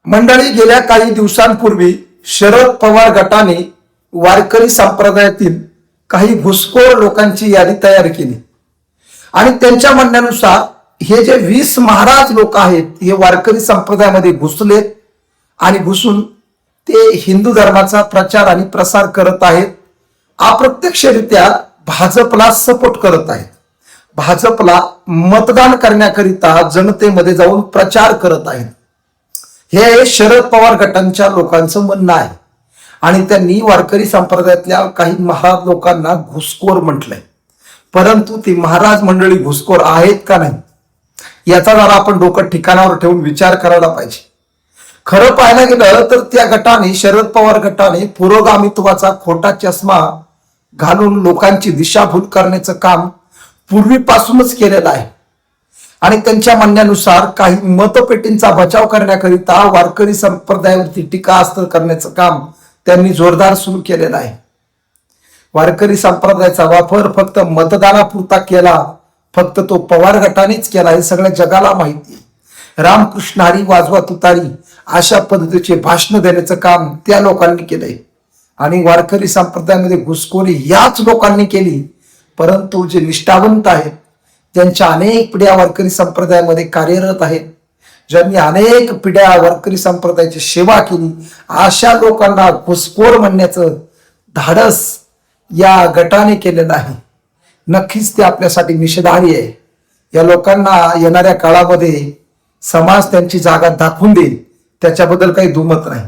मंडळी, गेल्या काही दिवसांपूर्वी शरद पवार गटाने वारकरी संप्रदायातील काही घुसखोर लोकांची यादी तयार केली आणि त्यांच्या म्हणण्यानुसार हे जे 20 महाराज लोक आहेत हे वारकरी संप्रदायामध्ये घुसलेत आणि घुसून ते हिंदू धर्माचा प्रचार आणि प्रसार करत आहेत. अप्रत्यक्षरित्या भाजपला सपोर्ट करत आहेत. भाजपला मतदान करण्याकरिता जनतेमध्ये जाऊन प्रचार करत आहेत. हे शरद पवार गटांच्या लोकांचं म्हणणं आहे आणि त्यांनी वारकरी संप्रदायातल्या काही महाराज लोकांना घुसखोर म्हटलंय. परंतु ती महाराज मंडळी घुसखोर आहेत का नाही याचा जरा आपण डोकं ठिकाणावर ठेवून विचार करायला पाहिजे. खरं पाहायला गेलं तर त्या गटाने, शरद पवार गटाने पुरोगामित्वाचा खोटा चष्मा घालून लोकांची दिशाभूल करण्याचं काम पूर्वीपासूनच केलेलं आहे आणि त्यांच्या म्हणण्यानुसार काही मतपेटींचा बचाव करण्याकरिता वारकरी संप्रदायावरती टीकास्त्र करण्याचं काम त्यांनी जोरदार सुरू केलेलं आहे. वारकरी संप्रदायाचा वापर फक्त मतदानापुरता केला, फक्त तो पवार गटानेच केला हे सगळ्या जगाला माहिती आहे. रामकृष्ण हरी वाजवा तुतारी अशा पद्धतीचे भाषण देण्याचं काम त्या लोकांनी केलंय आणि वारकरी संप्रदायामध्ये घुसखोरी याच लोकांनी केली. परंतु जे निष्ठावंत आहेत, ज्यांच्या अनेक पिढ्या वारकरी संप्रदायामध्ये कार्यरत आहेत, ज्यांनी अनेक पिढ्या वारकरी संप्रदायाची सेवा केली, अशा लोकांना घुसखोर म्हणण्याचं धाडस या गटाने केलेलं आहे. नक्कीच ते आपल्यासाठी निषेधार्ह आहे. या लोकांना येणाऱ्या काळामध्ये समाज त्यांची जागा दाखवून देईल, त्याच्याबद्दल काही दुमत नाही.